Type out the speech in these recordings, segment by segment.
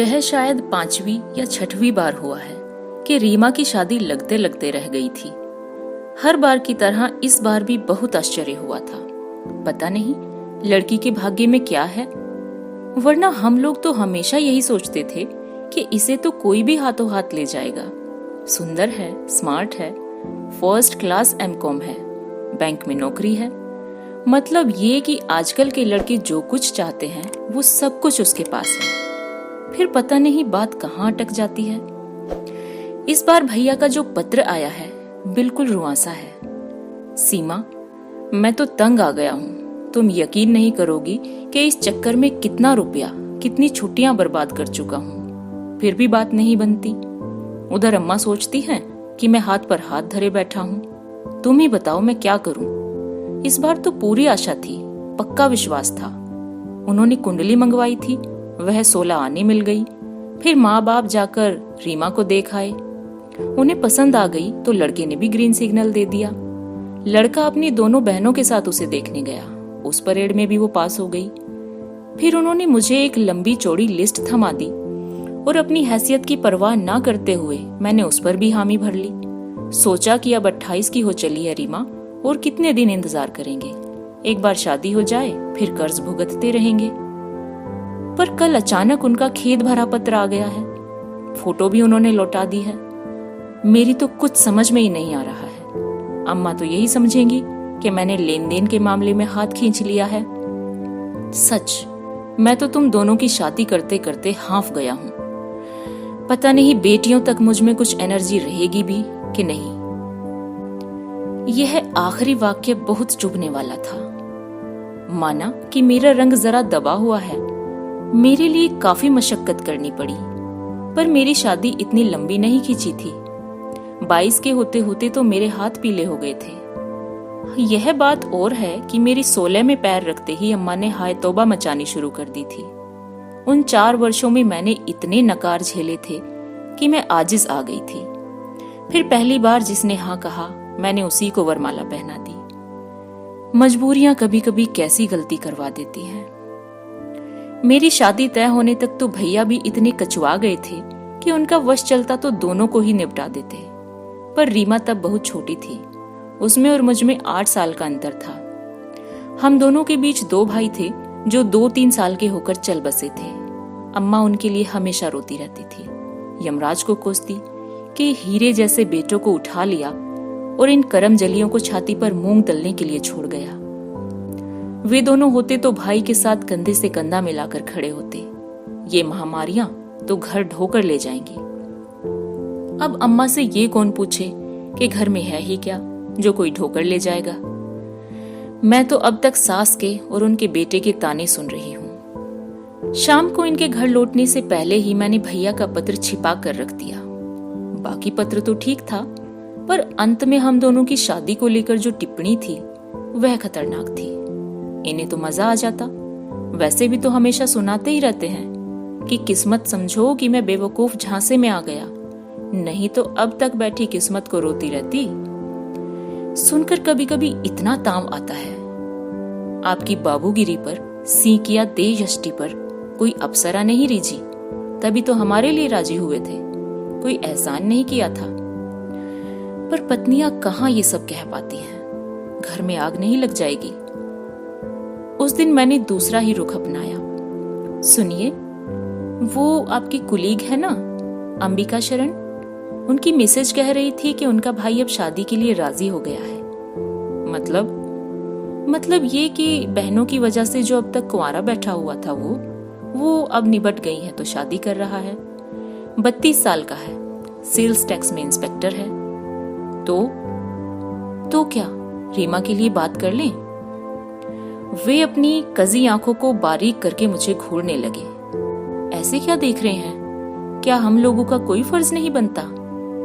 यह शायद 5वीं या 6वीं बार हुआ है कि रीमा की शादी लगते लगते रह गई थी। हर बार की तरह इस बार भी बहुत आश्चर्य हुआ था। पता नहीं लड़की के भाग्य में क्या है, वरना हम लोग तो हमेशा यही सोचते थे कि इसे तो कोई भी हाथों हाथ ले जाएगा। सुंदर है, स्मार्ट है, फर्स्ट क्लास एमकॉम है, बैंक में नौकरी है। मतलब ये कि आजकल के लड़के जो कुछ चाहते हैं वो सब कुछ उसके पास है। फिर पता नहीं बात कहाँ अटक जाती है। इस बार भैया का जो पत्र आया है बिल्कुल रुआंसा है। सीमा, मैं तो तंग आ गया हूँ। तुम यकीन नहीं करोगी कि इस चक्कर में कितना रुपया, कितनी छुट्टियां बर्बाद कर चुका हूँ। फिर भी बात नहीं बनती। उधर अम्मा सोचती हैं कि मैं हाथ पर हाथ धरे बैठा हूँ। तुम ही बताओ मैं क्या करूँ। इस बार तो पूरी आशा थी, पक्का विश्वास था। उन्होंने कुंडली मंगवाई थी, वह 16 आने मिल गई। फिर माँ बाप जाकर रीमा को देख आए। उन्हें पसंद आ गई तो लड़के ने भी ग्रीन सिग्नल दे दिया। लड़का अपनी दोनों बहनों के साथ उसे देखने गया। उस परेड में भी वो पास हो गई। फिर उन्होंने मुझे एक लंबी चौड़ी लिस्ट थमा दी और अपनी हैसियत की परवाह ना करते हुए मैंने उस पर भी हामी भर ली। सोचा कि अब 28 की हो चली है रीमा, और कितने दिन इंतजार करेंगे। एक बार शादी हो जाए फिर कर्ज भुगतते रहेंगे। पर कल अचानक उनका खेद भरा पत्र आ गया है। फोटो भी उन्होंने लौटा दी है। मेरी तो कुछ समझ में ही नहीं आ रहा है। अम्मा तो यही समझेंगी कि मैंने लेन देन के मामले में हाथ खींच लिया है। सच, मैं तो तुम दोनों की शादी करते करते हांफ गया हूं। पता नहीं बेटियों तक मुझ में कुछ एनर्जी रहेगी भी कि नहीं। यह आखिरी वाक्य बहुत चुभने वाला था। माना कि मेरा रंग जरा दबा हुआ है, मेरे लिए काफी मशक्कत करनी पड़ी, पर मेरी शादी इतनी लंबी नहीं खींची थी। 22 के होते होते तो मेरे हाथ पीले हो गए थे। यह बात और है कि मेरी 16 में पैर रखते ही अम्मा ने हाय तौबा मचानी शुरू कर दी थी। उन 4 वर्षों में मैंने इतने नकार झेले थे कि मैं आजिज आ गई थी। फिर पहली बार जिसने हाँ कहा मैंने उसी को वरमाला पहना दी। मजबूरियां कभी कभी कैसी गलती करवा देती हैं। मेरी शादी तय होने तक तो भैया भी इतने कचुआ गए थे कि उनका वश चलता तो दोनों को ही निपटा देते। पर रीमा तब बहुत छोटी थी। उसमें और मुझ में 8 साल का अंतर था। हम दोनों के बीच 2 भाई थे जो 2-3 साल के होकर चल बसे थे। अम्मा उनके लिए हमेशा रोती रहती थी। यमराज को कोसती कि हीरे जैसे बेटों को उठा लिया और इन करम जलियों को छाती पर मूंग तलने के लिए छोड़ गया। वे दोनों होते तो भाई के साथ कंधे से कंधा मिलाकर खड़े होते। ये महामारियां तो घर ढोकर ले जाएंगी। अब अम्मा से ये कौन पूछे कि घर में है ही क्या जो कोई ढोकर ले जाएगा। मैं तो अब तक सास के और उनके बेटे के ताने सुन रही हूँ। शाम को इनके घर लौटने से पहले ही मैंने भैया का पत्र छिपा कर रख दिया। बाकी पत्र तो ठीक था, पर अंत में हम दोनों की शादी को लेकर जो टिप्पणी थी वह खतरनाक थी। इन्हें तो मजा आ जाता। वैसे भी तो हमेशा सुनाते ही रहते हैं कि किस्मत समझो कि मैं बेवकूफ झांसे में आ गया, नहीं तो अब तक बैठी किस्मत को रोती रहती। सुनकर कभी कभी इतना ताव आता है। आपकी बाबूगिरी पर, सीकिया दे यष्टि पर कोई अप्सरा नहीं रीझी, तभी तो हमारे लिए राजी हुए थे। कोई एहसान नहीं किया था। पर पत्नियां कहाँ ये सब कह पाती हैं। घर में आग नहीं लग जाएगी। उस दिन मैंने दूसरा ही रुख अपनाया। सुनिए, वो आपकी कुलीग है ना, अंबिका शरण, उनकी मिसेज कह रही थी कि उनका भाई अब शादी के लिए राजी हो गया है। मतलब ये कि बहनों की वजह से जो अब तक कुंवारा बैठा हुआ था वो अब निबट गई है तो शादी कर रहा है। 32 साल का है, सेल्स टैक्स में इंस्पेक्टर है। तो क्या रीमा के लिए बात कर लें? वे अपनी कजी आंखों को बारीक करके मुझे घूरने लगे। ऐसे क्या देख रहे हैं? क्या हम लोगों का कोई फर्ज नहीं बनता?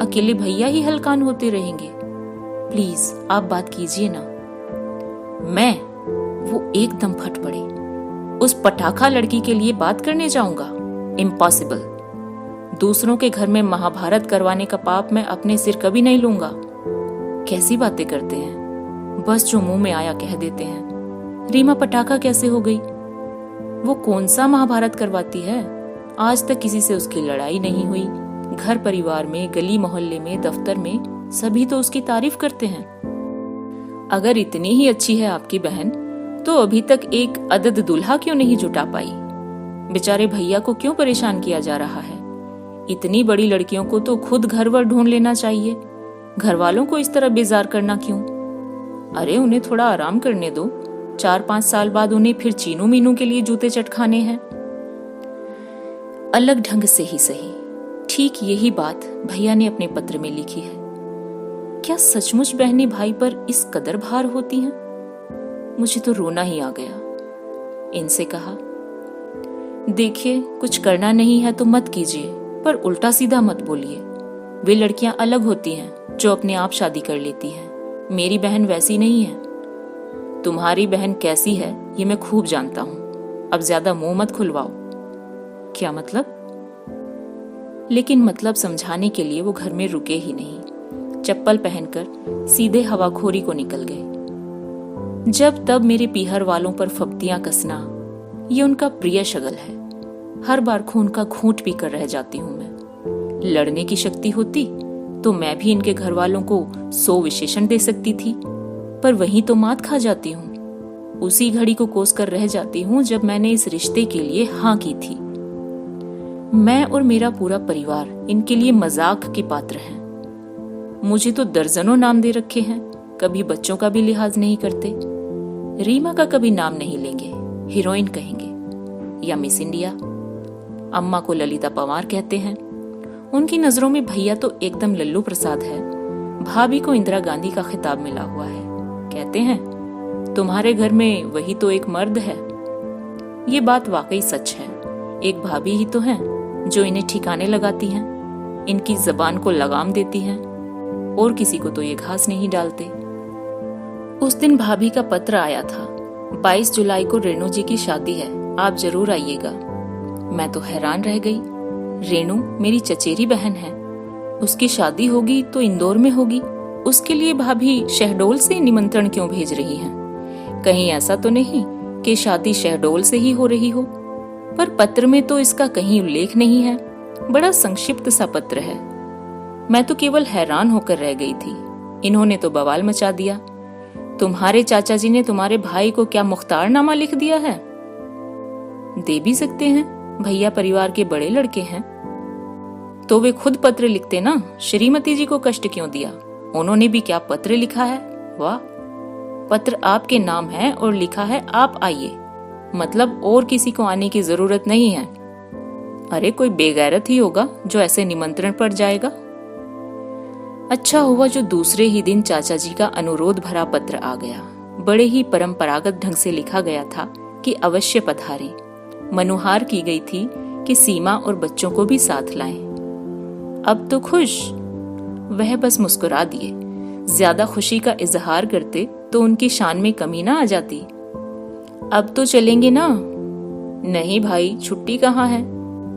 अकेले भैया ही हलकान होते रहेंगे? प्लीज आप बात कीजिए ना। वो एकदम फट पड़े। उस पटाखा लड़की के लिए बात करने जाऊंगा? इम्पॉसिबल। दूसरों के घर में महाभारत करवाने का पाप मैं अपने सिर कभी नहीं लूंगा। कैसी बातें करते हैं, बस जो मुंह में आया कह देते हैं। रीमा पटाखा कैसे हो गई? वो कौन सा महाभारत करवाती है? आज तक किसी से उसकी लड़ाई नहीं हुई। घर परिवार में, गली मोहल्ले में, दफ्तर में सभी तो उसकी तारीफ करते हैं। अगर इतनी ही अच्छी है आपकी बहन, तो अभी तक एक अदद दूल्हा क्यों नहीं जुटा पाई? बेचारे भैया को क्यों परेशान किया जा रहा है? इतनी बड़ी लड़कियों को तो खुद घर वर ढूंढ लेना चाहिए। घर वालों को इस तरह बेजार करना क्यों? अरे उन्हें थोड़ा आराम करने दो। 4-5 साल बाद उन्हें फिर चीनू मीनू के लिए जूते चटखाने हैं। अलग ढंग से ही सही, ठीक यही बात भैया ने अपने पत्र में लिखी है। क्या सचमुच बहनें भाई पर इस कदर भार होती हैं? मुझे तो रोना ही आ गया। इनसे कहा, देखिए कुछ करना नहीं है तो मत कीजिए, पर उल्टा सीधा मत बोलिए। वे लड़कियां अलग होती हैं जो अपने आप शादी कर लेती हैं। मेरी बहन वैसी नहीं है। तुम्हारी बहन कैसी है ये मैं खूब जानता हूं। अब ज्यादा मुंह मत खुलवाओ। क्या मतलब? लेकिन मतलब समझाने के लिए वो घर में रुके ही नहीं। चप्पल पहनकर सीधे हवाखोरी को निकल गए। जब तब मेरे पीहर वालों पर फप्तियां कसना ये उनका प्रिय शगल है। हर बार खून का घूंट पीकर रह जाती हूं मैं। लड़ने की शक्ति होती तो मैं भी इनके घर वालों को 100 विशेषण दे सकती थी, पर वहीं तो मात खा जाती हूँ। उसी घड़ी को कोस कर रह जाती हूँ जब मैंने इस रिश्ते के लिए हाँ की थी। मैं और मेरा पूरा परिवार इनके लिए मजाक के पात्र हैं। मुझे तो दर्जनों नाम दे रखे हैं। कभी बच्चों का भी लिहाज नहीं करते। रीमा का कभी नाम नहीं लेंगे, हीरोइन कहेंगे या मिस इंडिया। अम्मा को ललिता पवार कहते हैं। उनकी नजरों में भैया तो एकदम लल्लू प्रसाद है। भाभी को इंदिरा गांधी का खिताब मिला हुआ है। कहते हैं तुम्हारे घर में वही तो एक मर्द है। ये बात वाकई सच है। एक भाभी ही तो है जो इन्हें ठिकाने लगाती हैं, इनकी जबान को लगाम देती हैं, और किसी को तो ये घास नहीं डालते। उस दिन भाभी का पत्र आया था, 22 जुलाई को रेणु जी की शादी है, आप जरूर आइएगा। मैं तो हैरान रह गई। रेणु मेरी चचेरी बहन है। उसकी शादी होगी तो इंदौर में होगी। उसके लिए भाभी शहडोल से निमंत्रण क्यों भेज रही हैं? कहीं ऐसा तो नहीं कि शादी शहडोल से ही हो रही हो? पर पत्र में तो इसका कहीं उल्लेख नहीं है। बड़ा संक्षिप्त सा पत्र है। मैं तो केवल हैरान होकर रह गई थी। इन्होंने तो बवाल मचा दिया। तुम्हारे चाचा जी ने तुम्हारे भाई को क्या मुख्तारनामा लिख दिया है? दे भी सकते हैं, भैया परिवार के बड़े लड़के हैं। तो वे खुद पत्र लिखते ना। श्रीमती जी को कष्ट क्यों दिया? उन्होंने भी क्या पत्र लिखा है? वाह, पत्र आपके नाम है और लिखा है आप आइए, मतलब और किसी को आने की जरूरत नहीं है। अरे कोई बेगैरत ही होगा जो ऐसे निमंत्रण पर जाएगा। अच्छा हुआ जो दूसरे ही दिन चाचा जी का अनुरोध भरा पत्र आ गया। बड़े ही परंपरागत ढंग से लिखा गया था कि अवश्य पधारें। मनुहार की गई थी कि सीमा और बच्चों को भी साथ लाएं। अब तो खुश। वह बस मुस्कुरा दिए। ज्यादा खुशी का इजहार करते तो उनकी शान में कमी ना आ जाती। अब तो चलेंगे ना? नहीं भाई, छुट्टी कहाँ है?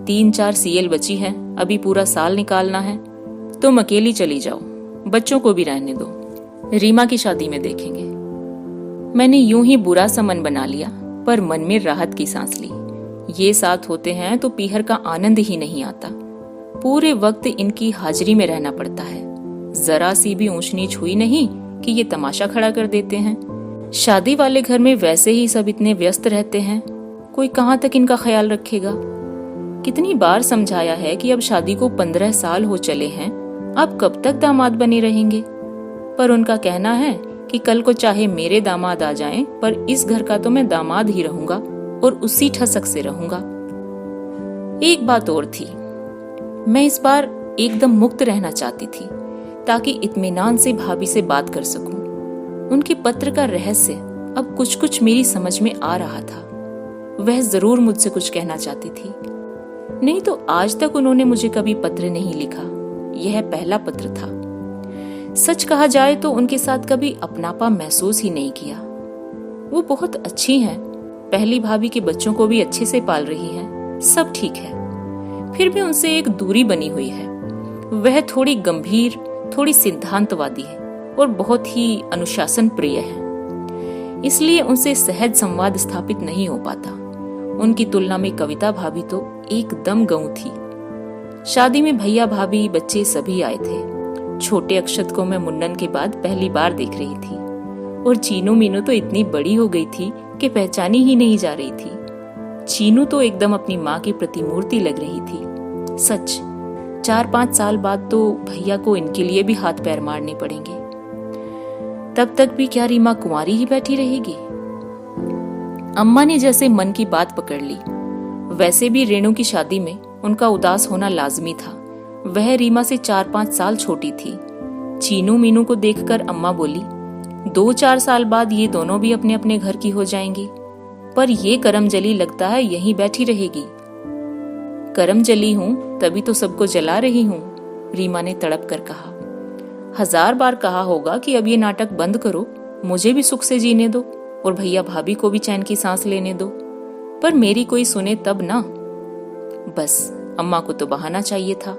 3-4 सीएल बची है, अभी पूरा साल निकालना है। तुम अकेली चली जाओ, बच्चों को भी रहने दो। रीमा की शादी में देखेंगे। मैंने यूं ही बुरा सा मन बना लिया, पर मन में राहत की सांस ली। ये साथ होते हैं तो पीहर का आनंद ही नहीं आता। पूरे वक्त इनकी हाजिरी में रहना पड़ता है। जरा सी भी ऊंच नीच हुई नहीं कि ये तमाशा खड़ा कर देते हैं। शादी वाले घर में वैसे ही सब इतने व्यस्त रहते हैं, कोई कहाँ तक इनका ख्याल रखेगा। कितनी बार समझाया है कि अब शादी को 15 साल हो चले हैं, अब कब तक दामाद बने रहेंगे। पर उनका कहना है कि कल को चाहे मेरे दामाद आ जाएं, पर इस घर का तो मैं दामाद ही रहूंगा और उसी ठसक से रहूंगा। एक बात और थी, मैं इस बार एकदम मुक्त रहना चाहती थी ताकि इत्मीनान से भाभी से बात कर सकूं। उनके पत्र का रहस्य अब कुछ कुछ मेरी समझ में आ रहा था। वह जरूर मुझसे कुछ कहना चाहती थी, नहीं तो आज तक उन्होंने मुझे कभी पत्र नहीं लिखा। यह पहला पत्र था। सच कहा जाए तो उनके साथ कभी अपनापा महसूस ही नहीं किया। वो बहुत अच्छी हैं, पहली भाभी के बच्चों को भी अच्छे से पाल रही हैं, सब ठीक है। फिर भी उनसे एक दूरी बनी हुई है। वह थोड़ी गंभीर, थोड़ी सिद्धांतवादी है और बहुत ही अनुशासन प्रिय है, इसलिए उनसे सहज संवाद स्थापित नहीं हो पाता। उनकी तुलना में कविता भाभी तो एकदम गऊं थी। शादी में भैया भाभी बच्चे सभी आए थे। छोटे अक्षत को मैं मुन्नन के बाद पहली बार देख रही थी और चीनू मीनू तो इतनी बड़ी हो गई थी कि पहचानी ही नहीं जा रही थी। चीनू तो एकदम अपनी माँ की प्रतिमूर्ति लग रही थी। सच 4-5 साल बाद तो भैया को इनके लिए भी हाथ पैर मारने पड़ेंगे। तब तक भी क्या रीमा कुंवारी ही बैठी रहेगी? अम्मा ने जैसे मन की बात पकड़ ली। वैसे भी रेणु की शादी में उनका उदास होना लाजमी था। वह रीमा से 4-5 साल छोटी थी। चीनू मीनू को देखकर अम्मा बोली, 2-4 साल बाद ये दोनों भी अपने अपने घर की हो जाएंगी, पर ये करमजली लगता है यहीं बैठी रहेगी। करमजली हूं तभी तो सबको जला रही हूं, रीमा ने तड़प कर कहा। 1000 बार कहा होगा कि अब ये नाटक बंद करो, मुझे भी सुख से जीने दो और भैया भाभी को भी चैन की सांस लेने दो, पर मेरी कोई सुने तब ना। बस अम्मा को तो बहाना चाहिए था।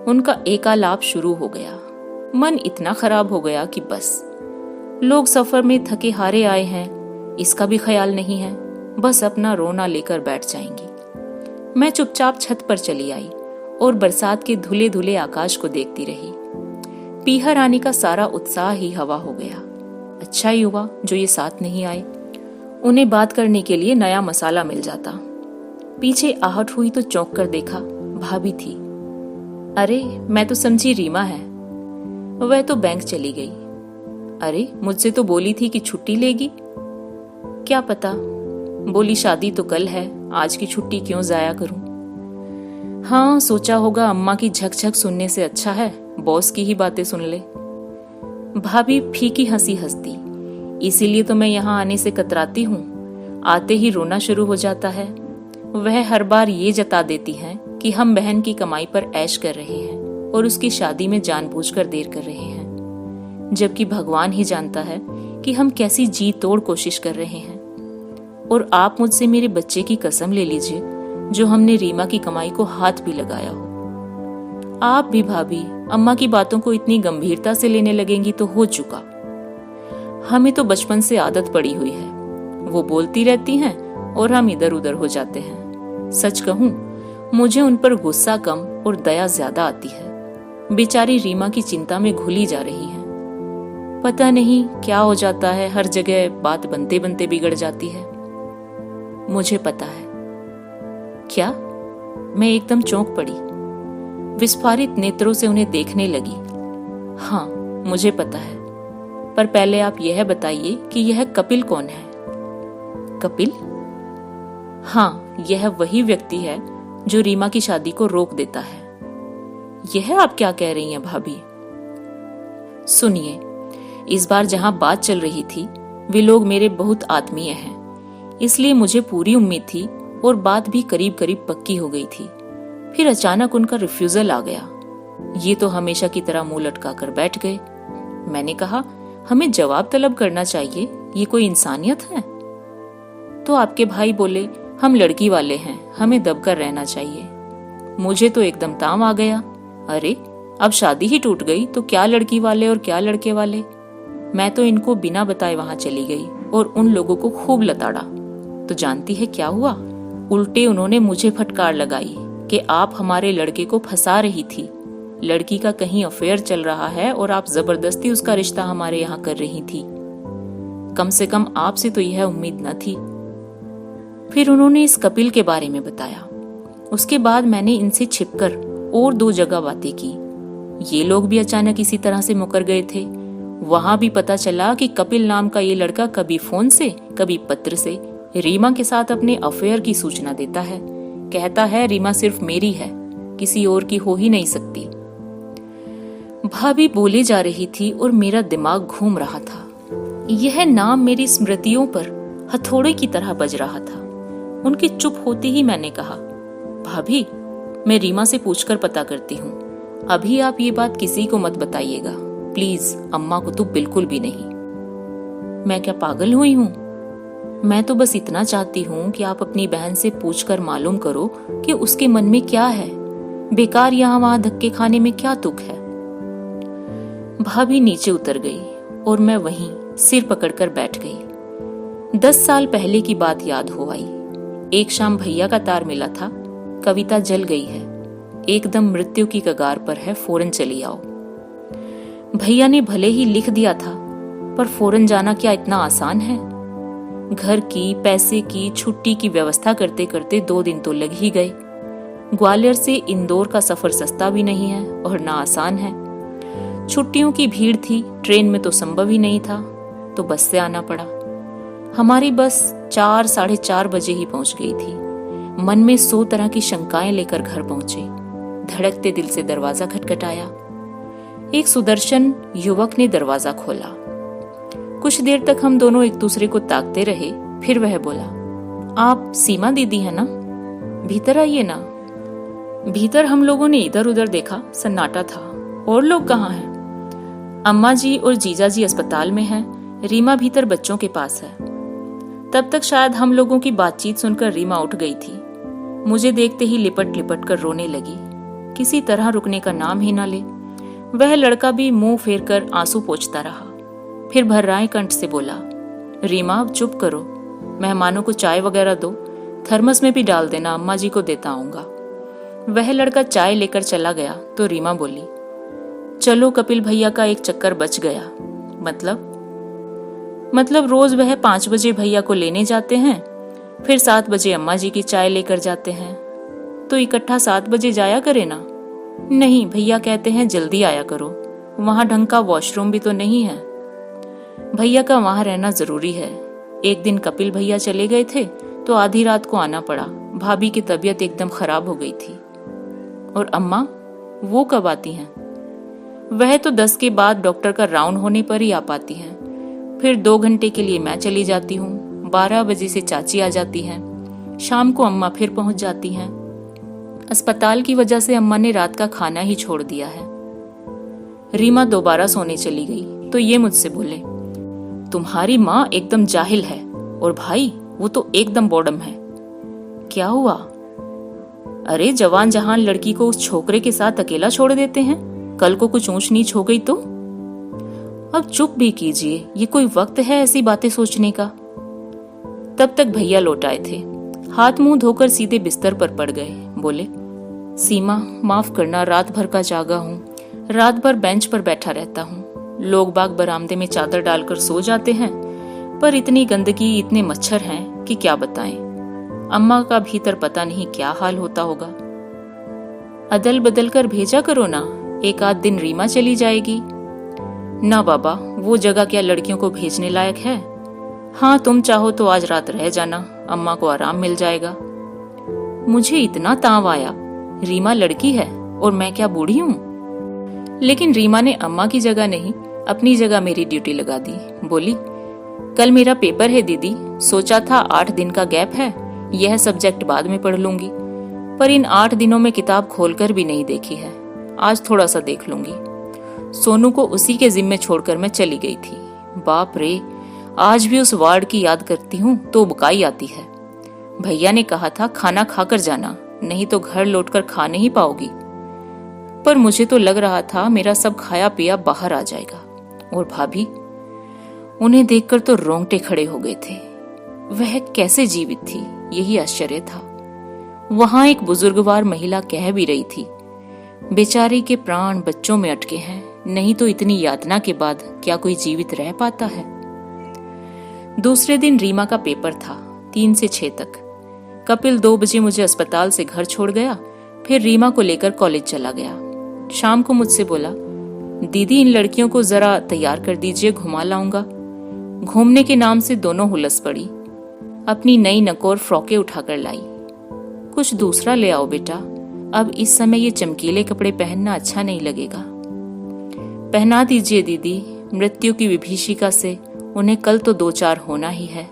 उनका एकालाप शुरू हो गया। मन इतना खराब हो गया कि बस। लोग सफर में थके हारे आए हैं, इसका भी ख्याल नहीं है, बस अपना रोना लेकर बैठ जाएंगी। मैं चुपचाप छत पर चली आई और बरसात के धुले धुले आकाश को देखती रही। पीहर आने का सारा उत्साह ही हवा हो गया। अच्छा ही हुआ जो ये साथ नहीं आए, उन्हें बात करने के लिए नया मसाला मिल जाता। पीछे आहट हुई तो चौंक कर देखा, भाभी थी। अरे मैं तो समझी रीमा है। वह तो बैंक चली गई। अरे मुझसे तो बोली थी कि छुट्टी लेगी। क्या पता, बोली शादी तो कल है, आज की छुट्टी क्यों जाया करूं। हाँ, सोचा होगा अम्मा की झकझक सुनने से अच्छा है बॉस की ही बातें सुन ले। भाभी फीकी हंसी हंसती। इसीलिए तो मैं यहाँ आने से कतराती हूँ, आते ही रोना शुरू हो जाता है। वह हर बार ये जता देती हैं कि हम बहन की कमाई पर ऐश कर रहे हैं और उसकी शादी में जानबूझकर देर कर रहे हैं, जबकि भगवान ही जानता है कि हम कैसी जी तोड़ कोशिश कर रहे हैं। और आप मुझसे मेरे बच्चे की कसम ले लीजिए जो हमने रीमा की कमाई को हाथ भी लगाया हो। आप भी भाभी अम्मा की बातों को इतनी गंभीरता से लेने लगेंगी तो हो चुका। हमें तो बचपन से आदत पड़ी हुई है, वो बोलती रहती हैं और हम इधर उधर हो जाते हैं। सच कहूं, मुझे उन पर गुस्सा कम और दया ज्यादा आती है। बेचारी रीमा की चिंता में घुली जा रही है। पता नहीं क्या हो जाता है, हर जगह बात बनते बनते बिगड़ जाती है। मुझे पता है। क्या? मैं एकदम चौंक पड़ी, विस्फारित नेत्रों से उन्हें देखने लगी। हाँ, मुझे पता है, पर पहले आप यह बताइए कि यह कपिल कौन है? कपिल? हाँ, यह वही व्यक्ति है जो रीमा की शादी को रोक देता है। यह आप क्या कह रही हैं भाभी? सुनिए, इस बार जहां बात चल रही थी वे लोग मेरे बहुत आत्मीय हैं, इसलिए मुझे पूरी उम्मीद थी और बात भी करीब करीब पक्की हो गई थी। फिर अचानक उनका रिफ्यूजल आ गया। ये तो हमेशा की तरह मुंह लटका कर बैठ गए। मैंने कहा, हमें जवाब तलब करना चाहिए, ये कोई इंसानियत है? तो आपके भाई बोले, हम लड़की वाले हैं, हमें दबकर रहना चाहिए। मुझे तो एकदम ताम आ गया। अरे अब शादी ही टूट गई तो क्या लड़की वाले और क्या लड़के वाले। मैं तो इनको बिना बताए वहां चली गई और उन लोगों को खूब लताड़ा। तो जानती है क्या हुआ? उल्टे उन्होंने मुझे फटकार लगाई कि आप हमारे लड़के को फंसा रही थी, लड़की का कहीं अफेयर चल रहा है और आप जबरदस्ती उसका रिश्ता हमारे यहाँ कर रही थी। कम से कम आपसे तो यह उम्मीद न थी। फिर उन्होंने इस कपिल के बारे में बताया। उसके बाद मैंने इनसे छिपकर और 2 जगह बातें की। ये लोग भी अचानक इसी तरह से मुकर गए थे। वहां भी पता चला कि कपिल नाम का ये लड़का कभी फोन से कभी पत्र से रीमा के साथ अपने अफेयर की सूचना देता है। कहता है रीमा सिर्फ मेरी है, किसी और की हो ही नहीं सकती। भाभी बोले जा रही थी और मेरा दिमाग घूम रहा था। यह नाम मेरी स्मृतियों पर हथौड़े की तरह बज रहा था। उनके चुप होते ही मैंने कहा, भाभी मैं रीमा से पूछकर पता करती हूँ, अभी आप ये बात किसी को मत बताइएगा प्लीज, अम्मा को तो बिल्कुल भी नहीं। मैं क्या पागल हुई हूँ? मैं तो बस इतना चाहती हूँ कि आप अपनी बहन से पूछकर मालूम करो कि उसके मन में क्या है। बेकार यहाँ वहां धक्के खाने में क्या तुक है। भाभी नीचे उतर गई और मैं वहीं सिर पकड़कर बैठ गई। 10 साल पहले की बात याद हो आई। एक शाम भैया का तार मिला था। कविता जल गई है, एकदम मृत्यु की कगार पर है, फौरन चली आओ। भैया ने भले ही लिख दिया था, पर फौरन जाना क्या इतना आसान है? घर की, पैसे की, छुट्टी की व्यवस्था करते करते 2 दिन तो लग ही गए। ग्वालियर से इंदौर का सफर सस्ता भी नहीं है और ना आसान है। छुट्टियों की भीड़ थी, ट्रेन में तो संभव ही नहीं था, तो बस से आना पड़ा। हमारी बस 4 साढ़े 4 बजे ही पहुंच गई थी। मन में 100 तरह की शंकाएं लेकर घर पहुंचे। धड़कते दिल से दरवाजा खटखटाया। एक सुदर्शन युवक ने दरवाजा खोला। कुछ देर तक हम दोनों एक दूसरे को ताकते रहे, फिर वह बोला, आप सीमा दीदी है ना? भीतर आइए ना। भीतर हम लोगों ने इधर उधर देखा, सन्नाटा था। और लोग कहाँ हैं? अम्मा जी और जीजा जी अस्पताल में हैं, रीमा भीतर बच्चों के पास है। तब तक शायद हम लोगों की बातचीत सुनकर रीमा उठ गई थी। मुझे देखते ही लिपट लिपट कर रोने लगी। किसी तरह रुकने का नाम ही ना ले। वह लड़का भी मुंह फेर कर आंसू पोंछता रहा, फिर भर्राए कंठ से बोला, रीमा अब चुप करो, मेहमानों को चाय वगैरह दो, थर्मस में भी डाल देना, अम्मा जी को देता आऊंगा। वह लड़का चाय लेकर चला गया तो रीमा बोली, चलो कपिल भैया का एक चक्कर बच गया। मतलब रोज वह 5 बजे भैया को लेने जाते हैं, फिर 7 बजे अम्मा जी की चाय लेकर जाते हैं, तो इकट्ठा 7 बजे जाया करे ना। नहीं, भैया कहते हैं जल्दी आया करो, वहां ढंग का वॉशरूम भी तो नहीं है। भैया का वहां रहना जरूरी है। एक दिन कपिल भैया चले गए थे तो आधी रात को आना पड़ा। भाभी की तबीयत एकदम खराब हो गई थी। और अम्मा, वो कब आती हैं? वह तो 10 के बाद डॉक्टर का राउंड होने पर ही आ पाती हैं। फिर 2 घंटे के लिए मैं चली जाती हूँ। 12 बजे से चाची आ जाती हैं। शाम को अम्मा फिर पहुंच जाती हैं। अस्पताल की वजह से अम्मा ने रात का खाना ही छोड़ दिया है। रीमा दोबारा सोने चली गई तो ये मुझसे बोले, तुम्हारी माँ एकदम जाहिल है और भाई वो तो एकदम बॉडम है। क्या हुआ? अरे जवान जहान लड़की को उस छोकरे के साथ अकेला छोड़ देते हैं, कल को कुछ ऊंच नीच हो गई तो? अब चुप भी कीजिए, ये कोई वक्त है ऐसी बातें सोचने का। तब तक भैया लौट आए थे। हाथ मुंह धोकर सीधे बिस्तर पर पड़ गए। बोले, सीमा माफ करना, रात भर का जागा हूँ, रात भर बेंच पर बैठा रहता हूँ। लोग बाग बरामदे में चादर डालकर सो जाते हैं, पर इतनी गंदगी, इतने मच्छर हैं कि क्या बताएं। अम्मा का भीतर पता नहीं क्या हाल होता होगा। अदल बदल कर भेजा करो ना, एक आध दिन रीमा चली जाएगी। ना बाबा, वो जगह क्या लड़कियों को भेजने लायक है? हाँ, तुम चाहो तो आज रात रह जाना, अम्मा को आराम मिल जाएगा। मुझे इतना ताव आया, रीमा लड़की है और मैं क्या बूढ़ी हूँ? लेकिन रीमा ने अम्मा की जगह नहीं, अपनी जगह मेरी ड्यूटी लगा दी। बोली, कल मेरा पेपर है दीदी, सोचा था 8 दिन का गैप है, यह सब्जेक्ट बाद में पढ़ लूंगी, पर इन 8 दिनों में किताब खोलकर भी नहीं देखी है। आज थोड़ा सा देख लूंगी। सोनू को उसी के जिम्मे छोड़कर मैं चली गई थी। बाप रे, आज भी उस वार्ड की याद करती हूँ तो उबकाई आती है। भैया ने कहा था खाना खाकर जाना, नहीं तो घर लौटकर खा नहीं पाओगी, पर मुझे तो लग रहा था मेरा सब खाया पिया बाहर आ जाएगा। और भाभी, उन्हें देखकर तो रोंगटे खड़े हो गए थे। वह कैसे जीवित थी, यही आश्चर्य था। वहां एक बुजुर्गवार महिला कह भी रही थी, बेचारी के प्राण बच्चों में अटके हैं, नहीं तो इतनी यातना के बाद क्या कोई जीवित रह पाता है। दूसरे दिन रीमा का पेपर था, 3 से 6 तक। कपिल 2 बजे मुझे अस्पताल से घर छोड़ गया, फिर रीमा को लेकर कॉलेज चला गया। शाम को मुझसे बोला, दीदी इन लड़कियों को जरा तैयार कर दीजिए, घुमा लाऊंगा। घूमने के नाम से दोनों हुलस पड़ी। अपनी नई नकोर फ्रॉकें उठाकर लाई। कुछ दूसरा ले आओ बेटा, अब इस समय ये चमकीले कपड़े पहनना अच्छा नहीं लगेगा। पहना दीजिए दीदी, मृत्यु की विभीषिका से उन्हें कल तो 2-4 होना ही है,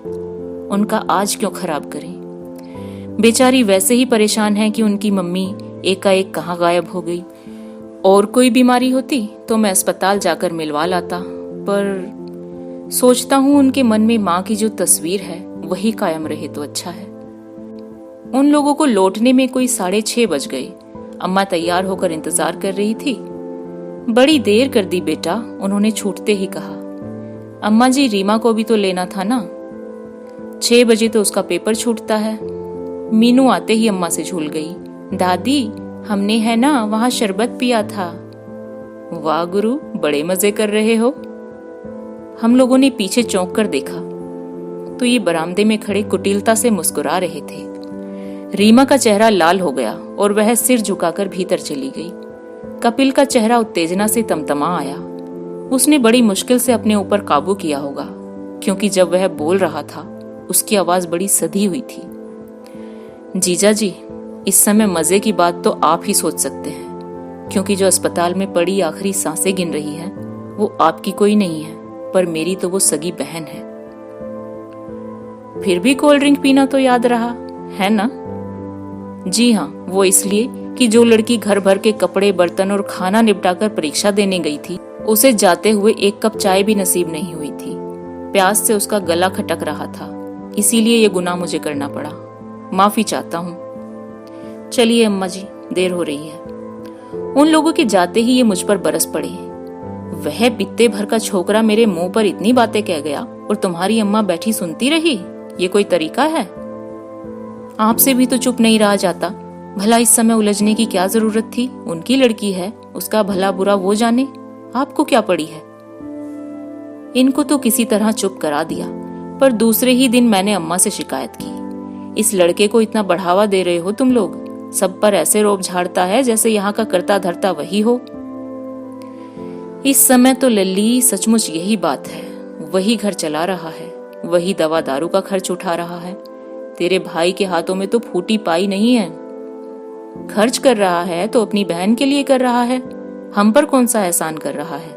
उनका आज क्यों खराब करें। बेचारी वैसे ही परेशान है कि उनकी मम्मी एकाएक कहाँ गायब हो गई। और कोई बीमारी होती तो मैं अस्पताल जाकर मिलवा लाता, पर सोचता हूँ उनके मन में माँ की जो तस्वीर है वही कायम रहे तो अच्छा है। उन लोगों को लौटने में कोई 6:30 बज गए। अम्मा तैयार होकर इंतजार कर रही थी। बड़ी देर कर दी बेटा, उन्होंने छूटते ही कहा। अम्मा जी, रीमा को भी तो लेना था ना, 6 बजे तो उसका पेपर छूटता है। मीनू आते ही अम्मा से झूल गई, दादी, हमने है ना वहां शरबत पिया था। वाह गुरु, बड़े मजे कर रहे हो। हम लोगों ने पीछे चौंक कर देखा तो ये बरामदे में खड़े कुटिलता से मुस्कुरा रहे थे। रीमा का चेहरा लाल हो गया और वह सिर झुकाकर भीतर चली गई। कपिल का चेहरा उत्तेजना से तमतमा आया। उसने बड़ी मुश्किल से अपने ऊपर काबू किया होगा, क्योंकि जब वह बोल रहा था उसकी आवाज बड़ी सधी हुई थी। जीजा जी, इस समय मजे की बात तो आप ही सोच सकते हैं, क्योंकि जो अस्पताल में पड़ी आखिरी सांसें गिन रही है वो आपकी कोई नहीं है, पर मेरी तो वो सगी बहन है। फिर भी कोल्ड ड्रिंक पीना तो याद रहा है ना? जी हाँ, वो इसलिए कि जो लड़की घर भर के कपड़े, बर्तन और खाना निपटाकर परीक्षा देने गई थी, उसे जाते हुए एक कप चाय भी नसीब नहीं हुई थी। प्यास से उसका गला खटक रहा था, इसीलिए ये गुनाह मुझे करना पड़ा। माफी चाहता हूँ। चलिए अम्मा जी, देर हो रही है। उन लोगों के जाते ही ये मुझ पर बरस पड़े। वह बित्ते भर का छोकरा मेरे मुंह पर इतनी बातें कह गया और तुम्हारी अम्मा बैठी सुनती रही? ये कोई तरीका है? आपसे भी तो चुप नहीं रहा जाता। भला इस समय उलझने की क्या जरूरत थी? उनकी लड़की है, उसका भला बुरा वो जाने, आपको क्या पड़ी है? इनको तो किसी तरह चुप करा दिया, पर दूसरे ही दिन मैंने अम्मा से शिकायत की। इस लड़के को इतना बढ़ावा दे रहे हो तुम लोग, सब पर ऐसे रोब झाड़ता है जैसे यहाँ का करता धरता वही हो। इस समय तो लल्ली सचमुच यही बात है। वही घर चला रहा है, वही दवा दारू का खर्च उठा रहा है। तेरे भाई के हाथों में तो फूटी पाई नहीं है। खर्च कर रहा है तो अपनी बहन के लिए कर रहा है, हम पर कौन सा एहसान कर रहा है?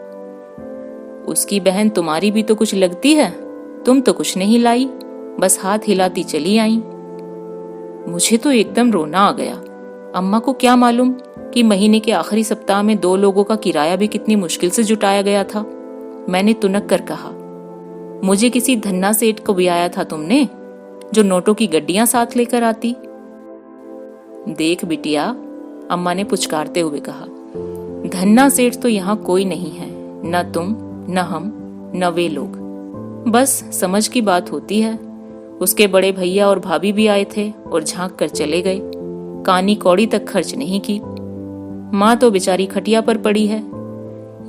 उसकी बहन तुम्हारी भी तो कुछ लगती है, तुम तो कुछ नहीं लाई, बस हाथ हिलाती चली आई। मुझे तो एकदम रोना आ गया। अम्मा को क्या मालूम कि महीने के आखिरी सप्ताह में 2 लोगों का किराया भी कितनी मुश्किल से जुटाया गया था। मैंने तुनक कर कहा, मुझे किसी धन्ना सेठ को ब्याया था तुमने, जो नोटों की गड्डियां साथ लेकर आती। देख बिटिया, अम्मा ने पुचकारते हुए कहा, धन्ना सेठ तो यहाँ कोई नहीं है, न तुम, न हम, न वे लोग। बस समझ की बात होती है। उसके बड़े भैया और भाभी भी आए थे और झांक कर चले गए, कानी कौड़ी तक खर्च नहीं की। माँ तो बेचारी खटिया पर पड़ी है।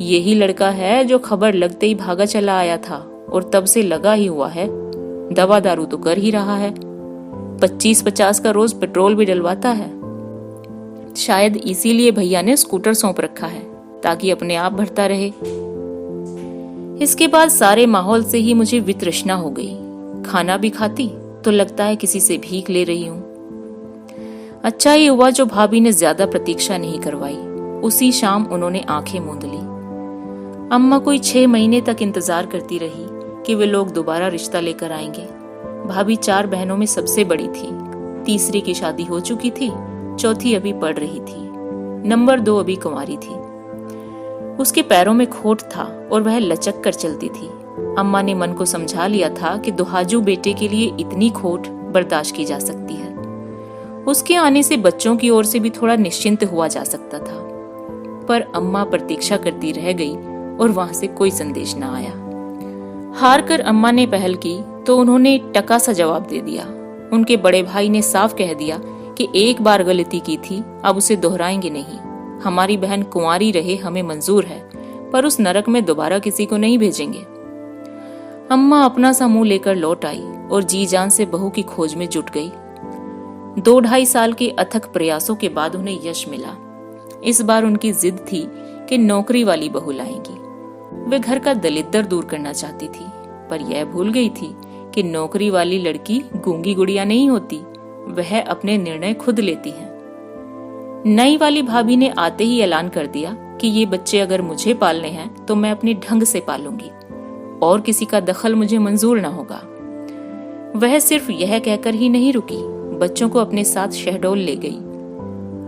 यही लड़का है जो खबर लगते ही भागा चला आया था और तब से लगा ही हुआ है। दवा दारू तो कर ही रहा है, 25-50 का रोज पेट्रोल भी डलवाता है। शायद इसीलिए भैया ने स्कूटर सौंप रखा है, ताकि अपने आप भरता रहे। इसके बाद सारे माहौल से ही मुझे वितृष्णा हो गई। खाना भी खाती तो लगता है किसी से भीख ले रही हूँ। अच्छा ही हुआ जो भाभी ने ज्यादा प्रतीक्षा नहीं करवाई। उसी शाम उन्होंने आंखें मूंद ली। अम्मा कोई 6 महीने तक इंतजार करती रही कि वे लोग दोबारा रिश्ता लेकर आएंगे। भाभी 4 बहनों में सबसे बड़ी थी। तीसरी की शादी हो चुकी थी, चौथी अभी पढ़ रही थी, नंबर 2 अभी कुंवारी थी। उसके पैरों में खोट था और वह लचक कर चलती थी। अम्मा ने मन को समझा लिया था कि दुहाजू बेटे के लिए इतनी खोट बर्दाश्त की जा सकती है। उसके आने से बच्चों की ओर से भी थोड़ा निश्चिंत हुआ जा सकता था। पर अम्मा प्रतीक्षा करती रह गई और वहां से कोई संदेश न आया। हार कर अम्मा ने पहल की तो उन्होंने टका सा जवाब दे दिया। उनके बड़े भाई ने साफ कह दिया कि एक बार गलती की थी, अब उसे दोहराएंगे नहीं। हमारी बहन कुंवारी रहे हमें मंजूर है, पर उस नरक में दोबारा किसी को नहीं भेजेंगे। अम्मा अपना सा मुंह लेकर लौट आई और जी जान से बहू की खोज में जुट गई। 2-2.5 साल के अथक प्रयासों के बाद उन्हें यश मिला। इस बार उनकी जिद थी कि नौकरी वाली बहू लाएंगी। वे घर का दलिद्दर दूर करना चाहती थी, पर यह भूल गई थी कि नौकरी वाली लड़की गूंगी गुड़िया नहीं होती, वह अपने निर्णय खुद लेती है। नई वाली भाभी ने आते ही ऐलान कर दिया कि ये बच्चे अगर मुझे पालने हैं तो मैं अपने ढंग से पालूंगी और किसी का दखल मुझे मंजूर न होगा। वह सिर्फ यह कहकर ही नहीं रुकी, बच्चों को अपने साथ शहडोल ले गई।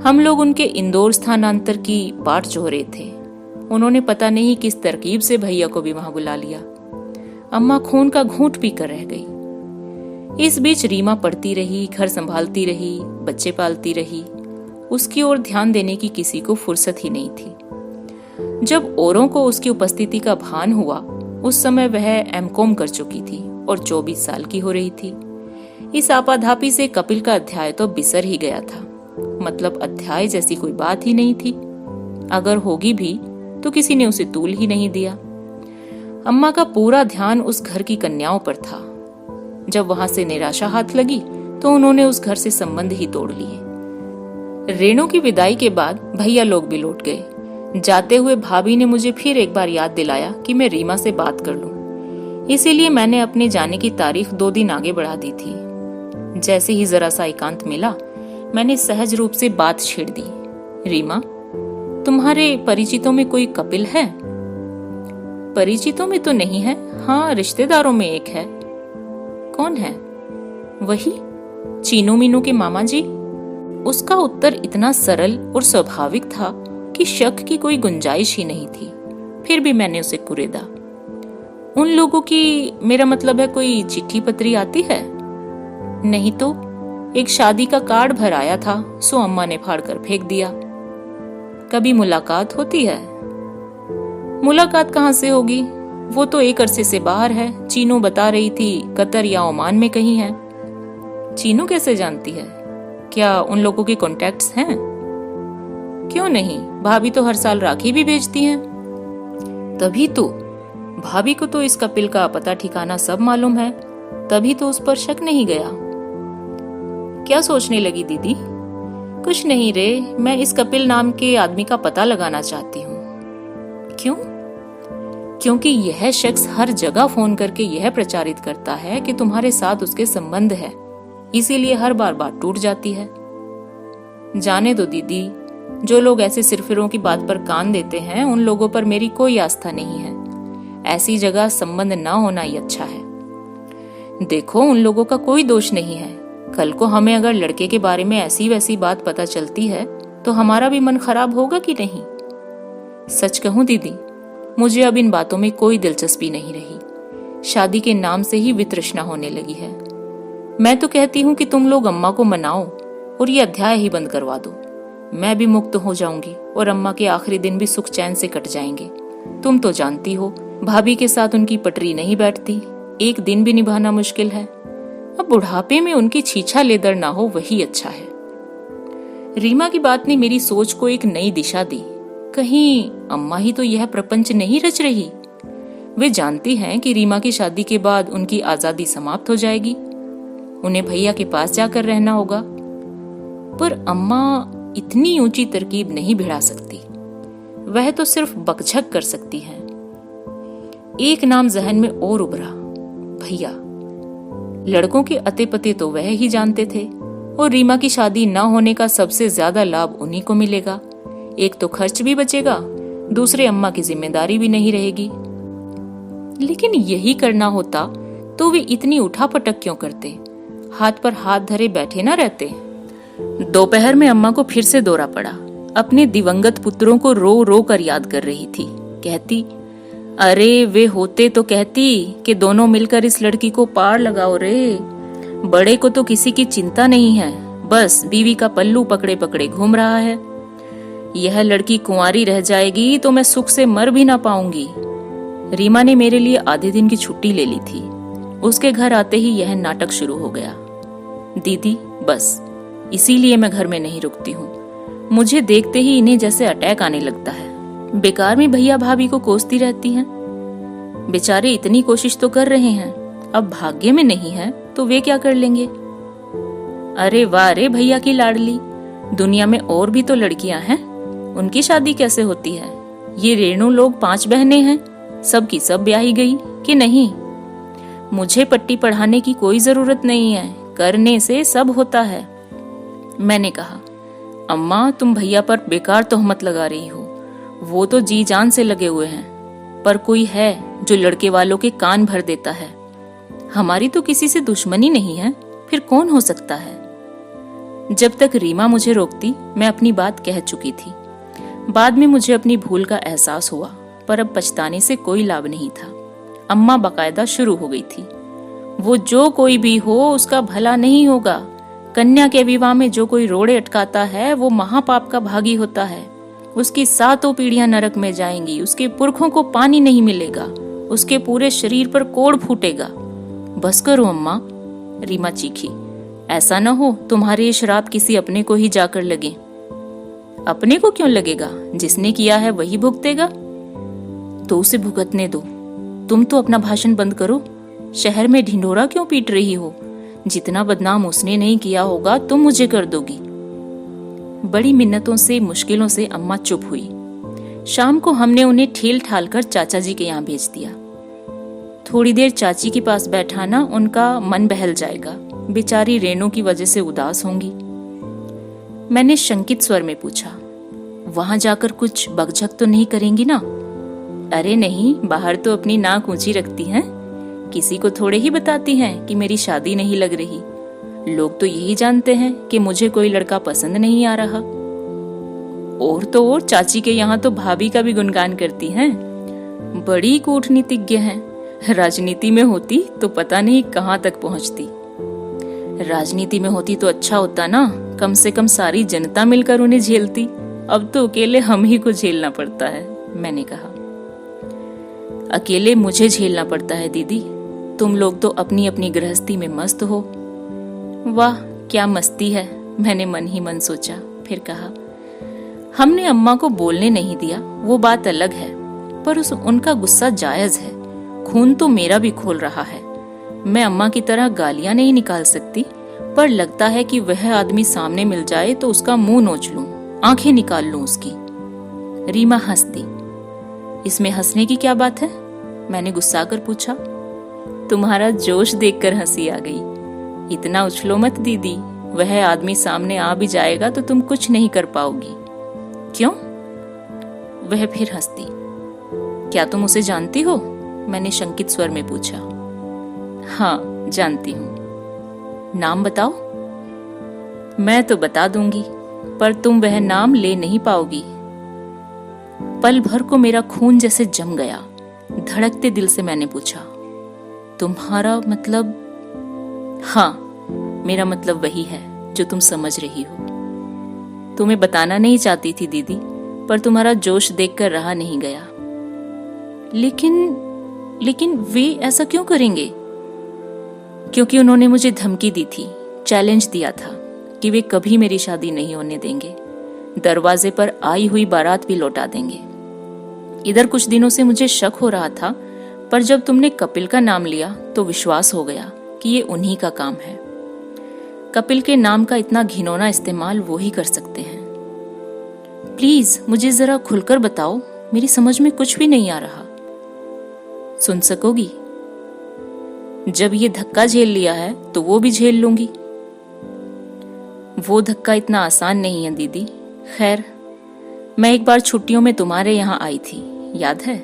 हम लोग उनके इंदौर स्थानांतर की बाट जोह रहे थे। उन्होंने पता नहीं किस तरकीब से भैया को भी वहां बुला लिया। अम्मा खून का घूंट पीकर रह गई। इस बीच रीमा पढ़ती रही, घर संभालती रही, बच्चे पालती रही। उसकी ओर ध्यान देने की किसी को फुर्सत ही नहीं थी। जब औरों को उसकी उपस्थिति का भान हुआ, उस समय वह एमकॉम कर चुकी थी और 24 साल की हो रही थी। इस आपाधापी से कपिल का अध्याय तो बिसर ही गया था। मतलब अध्याय जैसी कोई बात ही नहीं थी। अगर होगी भी तो किसी ने उसे तूल ही नहीं दिया। अम्मा का पूरा ध्यान उस घर की कन्याओं पर था। जब वहां से निराशा हाथ लगी तो उन्होंने उस घर से संबंध ही तोड़ लिए। रेणु की विदाई के बाद भैया लोग भी लौट गए। जाते हुए भाभी ने मुझे फिर एक बार याद दिलाया कि मैं रीमा से बात कर लूं। इसीलिए मैंने अपने जाने की तारीख 2 दिन आगे बढ़ा दी थी। जैसे ही जरा सा एकांत मिला, मैंने सहज रूप से बात छेड़ दी। रीमा, तुम्हारे परिचितों में कोई कपिल है? परिचितों में तो नहीं है, हाँ रिश्तेदारों में एक है। कौन है? वही चीनू मीनू के मामा जी। उसका उत्तर इतना सरल और स्वाभाविक था कि शक की कोई गुंजाइश ही नहीं थी। फिर भी मैंने उसे कुरेदा। उन लोगों की, मेरा मतलब है, कोई चिट्ठी पत्री आती है? नहीं तो एक शादी का कार्ड भर आया था, सो अम्मा ने फाड़ कर फेंक दिया। कभी मुलाकात होती है? मुलाकात कहाँ से होगी, वो तो एक अरसे से बाहर है। चीनू बता रही थी कतर या ओमान में कहीं है। चीनू कैसे जानती है? क्या उन लोगों के कॉन्टैक्ट्स हैं? क्यों नहीं, भाभी तो हर साल राखी भी भेजती हैं। तभी तो भाभी को तो इस कपिल का पता ठिकाना सब मालूम है, तभी तो उस पर शक नहीं गया। क्या सोचने लगी दीदी? कुछ नहीं रे, मैं इस कपिल नाम के आदमी का पता लगाना चाहती हूँ। क्यों? क्योंकि यह शख्स हर जगह फोन करके यह प्रचारित करता है कि तुम्हारे साथ उसके संबंध है, इसीलिए हर बार बात टूट जाती है। जाने दो दीदी, जो लोग ऐसे सिरफिरों की बात पर कान देते हैं उन लोगों पर मेरी कोई आस्था नहीं है। ऐसी जगह संबंध ना होना ही अच्छा है। देखो, उन लोगों का कोई दोष नहीं है। कल को हमें अगर लड़के के बारे में ऐसी वैसी बात पता चलती है तो हमारा भी मन खराब होगा कि नहीं? सच कहूं दीदी, मुझे अब इन बातों में कोई दिलचस्पी नहीं रही। शादी के नाम से ही वितृष्णा होने लगी है। मैं तो कहती हूँ कि तुम लोग अम्मा को मनाओ और ये अध्याय ही बंद करवा दो। मैं भी मुक्त हो जाऊंगी और अम्मा के आखिरी दिन भी सुख चैन से कट जाएंगे। तुम तो जानती हो, भाभी के साथ उनकी पटरी नहीं बैठती, एक दिन भी निभाना मुश्किल है। अब बुढ़ापे में उनकी छीछा लेदर ना हो, वही अच्छा है। रीमा की बात ने मेरी सोच को एक नई दिशा दी। कहीं अम्मा ही तो यह प्रपंच नहीं रच रही? वे जानती हैं कि रीमा की शादी के बाद उनकी आजादी समाप्त हो जाएगी, उन्हें भैया के पास जाकर रहना होगा। पर अम्मा इतनी ऊंची तरकीब नहीं भिड़ा सकती। वह तो सिर्फ बकझक कर सकती हैं। एक नाम जहन में और उभरा, भैया। लड़कों के अते पते तो वह ही जानते थे और रीमा की शादी न होने का सबसे ज्यादा लाभ उन्हीं को मिलेगा। एक तो खर्च भी बचेगा, दूसरे अम्मा की जिम्मेदारी भी नहीं रहेगी। लेकिन यही करना होता तो वे इतनी उठापटक क्यों करते? हाथ पर हाथ धरे बैठे ना रहते। दोपहर में अम्मा को फिर से दौरा पड़ा। अपने दिवंगत पुत्रों को रो रो कर याद कर रही थी। कहती, अरे वे होते तो कहती कि दोनों मिलकर इस लड़की को पार लगाओ रे। बड़े को तो किसी की चिंता नहीं है, बस बीवी का पल्लू पकड़े पकड़े घूम रहा है। यह लड़की कुंवारी रह जाएगी तो मैं सुख से मर भी ना पाऊंगी। रीमा ने मेरे लिए आधे दिन की छुट्टी ले ली थी। उसके घर आते ही यह नाटक शुरू हो गया। दीदी बस, इसीलिए मैं घर में नहीं रुकती हूँ। मुझे देखते ही इन्हें जैसे अटैक आने लगता है। बेकार में भैया भाभी को कोसती रहती हैं। बेचारे इतनी कोशिश तो कर रहे हैं, अब भाग्य में नहीं है तो वे क्या कर लेंगे। अरे वाह रे भैया की लाडली, दुनिया में और भी तो लड़कियां हैं, उनकी शादी कैसे होती है? ये रेणु लोग 5 बहनें हैं, सब की सब ब्याही गई कि नहीं? मुझे पट्टी पढ़ाने की कोई जरूरत नहीं है, करने से सब होता है। मैंने कहा, अम्मा तुम भैया पर बेकार तोहमत लगा रही हो, वो तो जी जान से लगे हुए हैं, पर कोई है जो लड़के वालों के कान भर देता है। हमारी तो किसी से दुश्मनी नहीं है, फिर कौन हो सकता है? जब तक रीमा मुझे रोकती मैं अपनी बात कह चुकी थी। बाद में मुझे अपनी भूल का एहसास हुआ, पर अब पछताने से कोई लाभ नहीं था। अम्मा बाकायदा शुरू हो गई थी, वो जो कोई भी हो उसका भला नहीं होगा। कन्या के विवाह में जो कोई रोड़े अटकाता है वो महापाप का भागी होता है। उसकी 7 पीढ़ियां नरक में जाएंगी, उसके पुरखों को पानी नहीं मिलेगा, उसके पूरे शरीर पर कोढ़ फूटेगा। बस करो अम्मा, रीमा चीखी। ऐसा न हो तुम्हारे ये श्राप किसी अपने को ही जाकर लगे। अपने को क्यों लगेगा? जिसने किया है वही भुगतेगा। तो उसे भुगतने दो। तुम तो अपना भाषण बंद करो। शहर में ढिंढोरा क्यों पीट रही हो? जितना बदनाम उसने नहीं किया होगा तुम मुझे कर दोगी। बड़ी मिन्नतों से मुश्किलों से अम्मा चुप हुई। शाम को हमने उन्हें ठेल ठाल कर चाचा जी के यहाँ भेज दिया। थोड़ी देर चाची के पास बैठाना, उनका मन बहल जाएगा। बेचारी रेणु की वजह से उदास होंगी। मैंने शंकित स्वर में पूछा, वहां जाकर कुछ बकझक तो नहीं करेंगी ना? अरे नहीं, बाहर तो अपनी नाक ऊंची रखती हैं। किसी को थोड़े ही बताती हैं कि मेरी शादी नहीं लग रही। लोग तो यही जानते हैं कि मुझे कोई लड़का पसंद नहीं आ रहा। और तो और चाची के यहाँ तो भाभी का भी गुणगान करती हैं। बड़ी कूटनीतिज्ञ हैं। राजनीति में होती तो पता नहीं कहाँ तक पहुँचती। राजनीति में होती तो अच्छा होता ना, कम से कम सारी जनता मिलकर उन्हें झेलती। अब तो अकेले हम ही को झेलना पड़ता है। मैंने कहा, अकेले मुझे झेलना पड़ता है दीदी। तुम लोग तो अपनी अपनी गृहस्थी में मस्त हो। वाह क्या मस्ती है, मैंने मन ही मन सोचा। फिर कहा, हमने अम्मा को बोलने नहीं दिया, वो बात अलग है, पर उनका गुस्सा जायज है। खून तो मेरा भी खोल रहा है। मैं अम्मा की तरह गालियां नहीं निकाल सकती, पर लगता है कि वह आदमी सामने मिल जाए तो उसका मुंह नोच लूं, आंखें निकाल लूं उसकी। रीमा हंस दी। इसमें हंसने की क्या बात है? मैंने गुस्सा कर पूछा। तुम्हारा जोश देखकर हंसी आ गई। इतना उछलो मत दीदी, वह आदमी सामने आ भी जाएगा तो तुम कुछ नहीं कर पाओगी। क्यों? वह फिर हंस दी। क्या तुम उसे जानती हो? मैंने शंकित स्वर में पूछा। हाँ जानती हूं। नाम बताओ। मैं तो बता दूंगी, पर तुम वह नाम ले नहीं पाओगी। पल भर को मेरा खून जैसे जम गया। धड़कते दिल से मैंने पूछा, तुम्हारा मतलब? हाँ, मेरा मतलब वही है जो तुम समझ रही हो। तुम्हें बताना नहीं चाहती थी दीदी, पर तुम्हारा जोश देखकर रहा नहीं गया। लेकिन वे ऐसा क्यों करेंगे? क्योंकि उन्होंने मुझे धमकी दी थी, चैलेंज दिया था कि वे कभी मेरी शादी नहीं होने देंगे। दरवाजे पर आई हुई बारात भी लौटा देंगे। इधर कुछ दिनों से मुझे शक हो रहा था, पर जब तुमने कपिल का नाम लिया तो विश्वास हो गया कि ये उन्हीं का काम है। कपिल के नाम का इतना घिनौना इस्तेमाल वो ही कर सकते हैं। प्लीज मुझे जरा खुलकर बताओ, मेरी समझ में कुछ भी नहीं आ रहा। सुन सकोगी? जब ये धक्का झेल लिया है तो वो भी झेल लूंगी। वो धक्का इतना आसान नहीं है दीदी। खैर, मैं एक बार छुट्टियों में तुम्हारे यहाँ आई थी, याद है?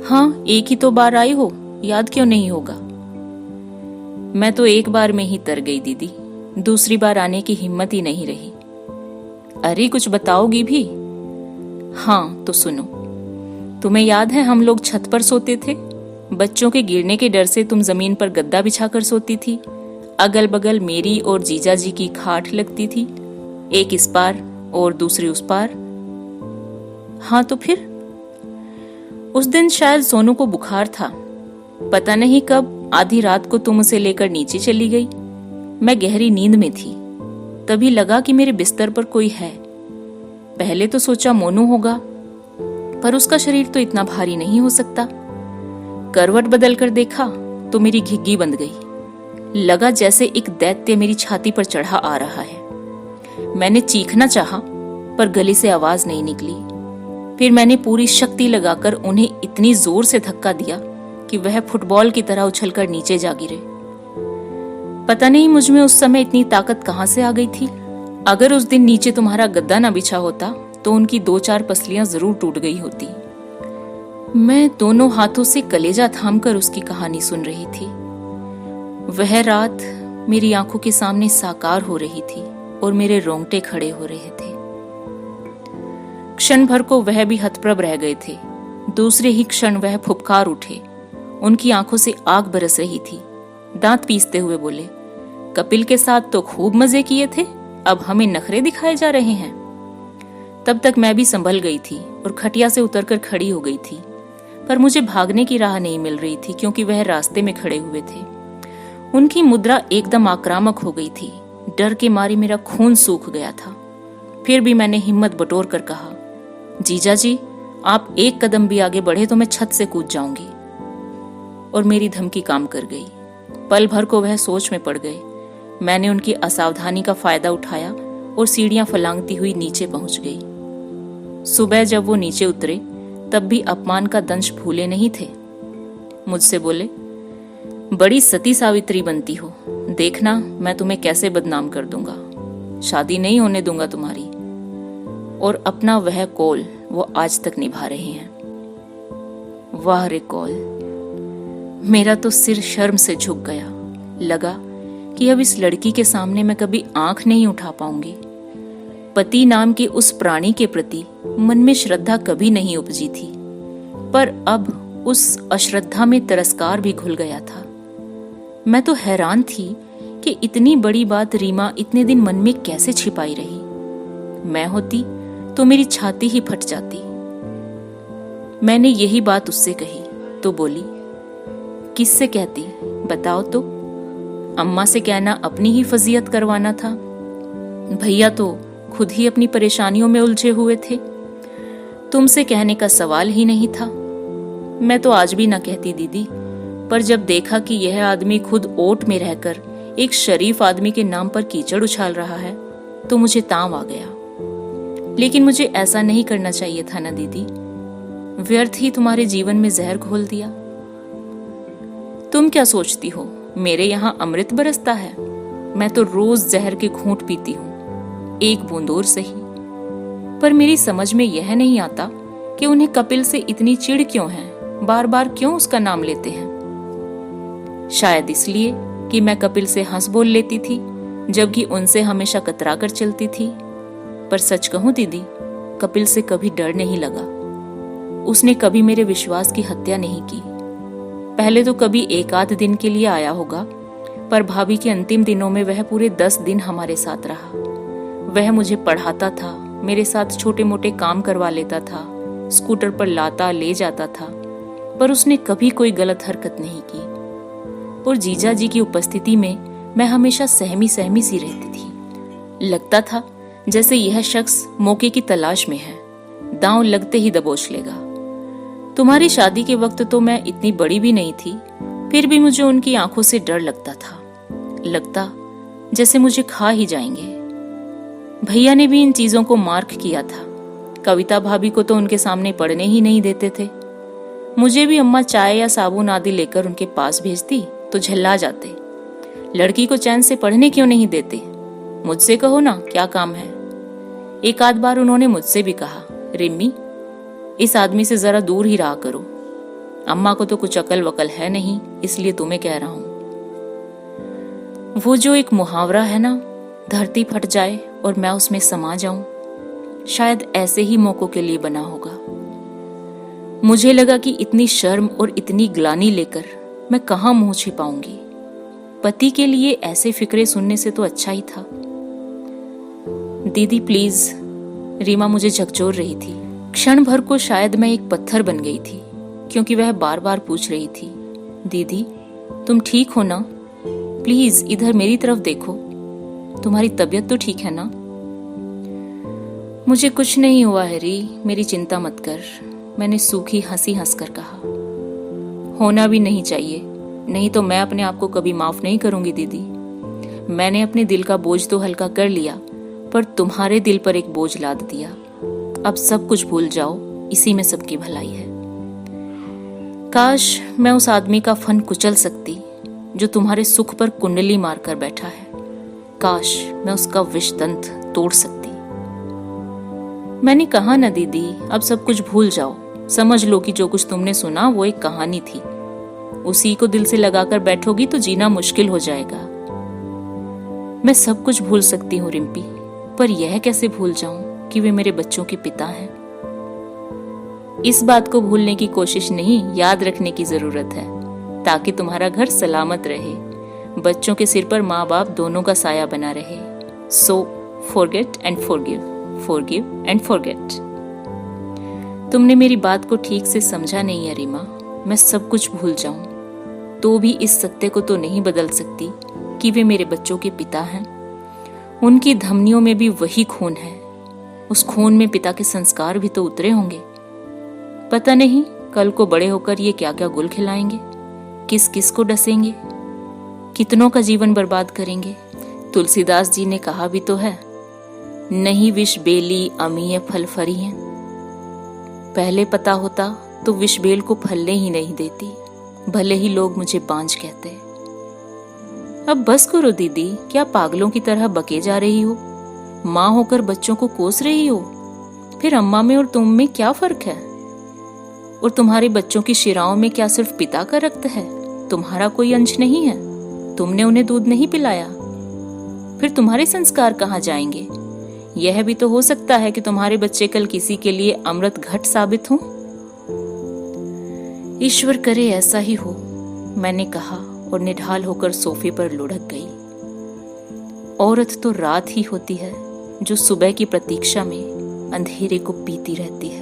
हाँ, एक ही तो बार आई हो, याद क्यों नहीं होगा? मैं तो एक बार में ही तर गई दीदी, दूसरी बार आने की हिम्मत ही नहीं रही। अरे कुछ बताओगी भी? हाँ तो सुनो। तुम्हें याद है हम लोग छत पर सोते थे? बच्चों के गिरने के डर से तुम जमीन पर गद्दा बिछाकर सोती थी। अगल बगल मेरी और जीजा जी की खाट लगती थी, एक इस पार और दूसरी उस पार। हाँ तो फिर? उस दिन शायद सोनू को बुखार था। पता नहीं कब आधी रात को तुम उसे लेकर नीचे चली गई। मैं गहरी नींद में थी। तभी लगा कि मेरे बिस्तर पर कोई है। पहले तो सोचा मोनू होगा, पर उसका शरीर तो इतना भारी नहीं हो सकता। करवट बदल कर देखा तो मेरी घिग्गी बंध गई। लगा जैसे एक दैत्य मेरी छाती पर चढ़ा आ रहा है। मैंने चीखना चाहा, पर गले से आवाज नहीं निकली। फिर मैंने पूरी शक्ति लगाकर उन्हें इतनी जोर से धक्का दिया कि वह फुटबॉल की तरह उछलकर नीचे जा गिरे। पता नहीं मुझ में उस समय इतनी ताकत कहां से आ गई थी। अगर उस दिन नीचे तुम्हारा गद्दा न बिछा होता तो उनकी 2-4 पसलियां जरूर टूट गई होती। मैं दोनों हाथों से कलेजा थामकर उसकी कहानी सुन रही थी। वह रात मेरी आंखों के सामने साकार हो रही थी और मेरे रोंगटे खड़े हो रहे थे। क्षण भर को वह भी हतप्रभ रह गए थे। दूसरे ही क्षण वह फुफकार उठे। उनकी आंखों से आग बरस रही थी। दांत पीसते हुए बोले, कपिल के साथ तो खूब मजे किए थे, अब हमें नखरे दिखाए जा रहे हैं। तब तक मैं भी संभल गई थी और खटिया से उतरकर खड़ी हो गई थी, पर मुझे भागने की राह नहीं मिल रही थी क्योंकि वह रास्ते में खड़े हुए थे। उनकी मुद्रा एकदम आक्रामक हो गई थी। डर के मारे मेरा खून सूख गया था। फिर भी मैंने हिम्मत बटोर कर कहा, जीजा जी, आप एक कदम भी आगे बढ़े तो मैं छत से कूद जाऊंगी। और मेरी धमकी काम कर गई। पल भर को वह सोच में पड़ गए। मैंने उनकी असावधानी का फायदा उठाया और सीढ़ियां फलांगती हुई नीचे पहुंच गई। सुबह जब वो नीचे उतरे तब भी अपमान का दंश भूले नहीं थे। मुझसे बोले, बड़ी सती सावित्री बनती हो, देखना मैं तुम्हें कैसे बदनाम कर दूंगा, शादी नहीं होने दूंगा तुम्हारी। और अपना वह कौल वो आज तक निभा रहे हैं। वाह रे कौल! मेरा तो सिर शर्म से झुक गया। लगा कि अब इस लड़की के सामने मैं कभी आंख नहीं उठा पाऊंगी। पति नाम के उस प्राणी के प्रति मन में श्रद्धा कभी नहीं उपजी थी, पर अब उस अश्रद्धा में तिरस्कार भी घुल गया था। मैं तो हैरान थी कि इतनी बड़ी बात रीमा इतने दिन मन में कैसे छिपाई रही। मैं होती तो मेरी छाती ही फट जाती। मैंने यही बात उससे कही तो बोली, किससे कहती, बताओ तो। अम्मा से कहना अपनी ही फजीयत करवाना था। भैया तो खुद ही अपनी परेशानियों में उलझे हुए थे। तुमसे कहने का सवाल ही नहीं था। मैं तो आज भी ना कहती दीदी, पर जब देखा कि यह आदमी खुद ओट में रहकर एक शरीफ आदमी के नाम पर कीचड़ उछाल रहा है तो मुझे ताव आ गया। लेकिन मुझे ऐसा नहीं करना चाहिए था ना दीदी, व्यर्थ ही तुम्हारे जीवन में जहर घोल दिया। तुम क्या सोचती हो मेरे यहाँ अमृत बरसता है? मैं तो रोज जहर के घूंट पीती हूँ, एक बूंद और सही। पर मेरी समझ में यह नहीं आता कि उन्हें कपिल से इतनी चिढ़ क्यों है, बार बार क्यों उसका नाम लेते हैं। शायद इसलिए कि मैं कपिल से हंस बोल लेती थी, जबकि उनसे हमेशा कतरा कर चलती थी। पर सच कहूं दीदी, कपिल से कभी डर नहीं लगा। उसने कभी मेरे विश्वास की हत्या नहीं की। पहले तो कभी एक आध दिन के लिए आया होगा, पर भाभी के अंतिम दिनों में वह पूरे 10 दिन हमारे साथ रहा। वह मुझे पढ़ाता था, मेरे साथ छोटे मोटे काम करवा लेता था, स्कूटर पर लाता ले जाता था, पर उसने कभी कोई गलत हरकत नहीं की। और जीजा जी की उपस्थिति में मैं हमेशा सहमी सहमी सी रहती थी। लगता था जैसे यह शख्स मौके की तलाश में है, दांव लगते ही दबोच लेगा। तुम्हारी शादी के वक्त तो मैं इतनी बड़ी भी नहीं थी, फिर भी मुझे उनकी आंखों से डर लगता था। लगता जैसे मुझे खा ही जाएंगे। भैया ने भी इन चीजों को मार्क किया था। कविता भाभी को तो उनके सामने पढ़ने ही नहीं देते थे। मुझे भी अम्मा चाय या साबुन आदि लेकर उनके पास भेजती तो झल्ला जाते। लड़की को चैन से पढ़ने क्यों नहीं देते? मुझसे कहो ना क्या काम है। एक आध बार उन्होंने मुझसे भी कहा, रिम्मी इस आदमी से जरा दूर ही रहा करो। अम्मा को तो कुछ अकल वकल है नहीं, इसलिए तुम्हें कह रहा हूं। वो जो एक मुहावरा है ना, धरती फट जाए और मैं उसमें समा जाऊं, शायद ऐसे ही मौकों के लिए बना होगा। मुझे लगा कि इतनी शर्म और इतनी ग्लानि लेकर मैं कहां मुंह छिपाऊंगी। पति के लिए ऐसे फिक्रे सुनने से तो अच्छा ही था। दीदी प्लीज, रीमा मुझे झकझोर रही थी। क्षण भर को शायद मैं एक पत्थर बन गई थी, क्योंकि वह बार बार पूछ रही थी, दीदी तुम ठीक हो ना? प्लीज इधर मेरी तरफ देखो, तुम्हारी तबीयत तो ठीक है ना? मुझे कुछ नहीं हुआ है री, मेरी चिंता मत कर, मैंने सूखी हंसी हंसकर कहा। होना भी नहीं चाहिए, नहीं तो मैं अपने आप को कभी माफ नहीं करूंगी दीदी। मैंने अपने दिल का बोझ तो हल्का कर लिया, पर तुम्हारे दिल पर एक बोझ लाद दिया। अब सब कुछ भूल जाओ, इसी में सबकी भलाई है। काश मैं उस आदमी का फन कुचल सकती जो तुम्हारे सुख पर कुंडली मारकर बैठा है। काश मैं उसका विषदंत तोड़ सकती। मैंने कहा ना दीदी, अब सब कुछ भूल जाओ। समझ लो कि जो कुछ तुमने सुना वो एक कहानी थी। उसी को दिल से लगाकर बैठोगी तो जीना मुश्किल हो जाएगा। मैं सब कुछ भूल सकती हूँ रिम्पी, पर यह कैसे भूल जाऊं कि वे मेरे बच्चों के पिता हैं। इस बात को भूलने की कोशिश नहीं, याद रखने की जरूरत है, ताकि तुम्हारा घर सलामत रहे, बच्चों के सिर पर माँ बाप दोनों का साया बना रहे। So forget and forgive, forgive and forget. तुमने मेरी बात को ठीक से समझा नहीं है रीमा। मैं सब कुछ भूल जाऊं, तो भी इस सत्य को तो नहीं बदल सकती कि वे मेरे बच्चों के पिता हैं। उनकी धमनियों में भी वही खून है। उस खून में पिता के संस्कार भी तो उतरे होंगे। पता नहीं कल को बड़े होकर ये क्या क्या गुल खिलाएंगे, किस किस को डसेंगे, कितनों का जीवन बर्बाद करेंगे। तुलसीदास जी ने कहा भी तो है, नहीं विष बेली अमीय फल फरी हैं। पहले पता होता तो विष बेल को फलने ही नहीं देती, भले ही लोग मुझे बांझ कहते। अब बस करो दीदी, क्या पागलों की तरह बके जा रही हो? माँ होकर बच्चों को कोस रही हो। फिर अम्मा में और तुम में क्या फर्क है? और तुम्हारे बच्चों की शिराओं में क्या सिर्फ पिता का रक्त है? तुम्हारा कोई अंश नहीं है? तुमने उन्हें दूध नहीं पिलाया? फिर तुम्हारे संस्कार कहाँ जाएंगे? यह भी तो हो सकता है कि तुम्हारे बच्चे कल किसी के लिए अमृत घट साबित हों। ईश्वर करे ऐसा ही हो, मैंने कहा और निढाल होकर सोफे पर लुढ़क गई। औरत तो रात ही होती है जो सुबह की प्रतीक्षा में अंधेरे को पीती रहती है।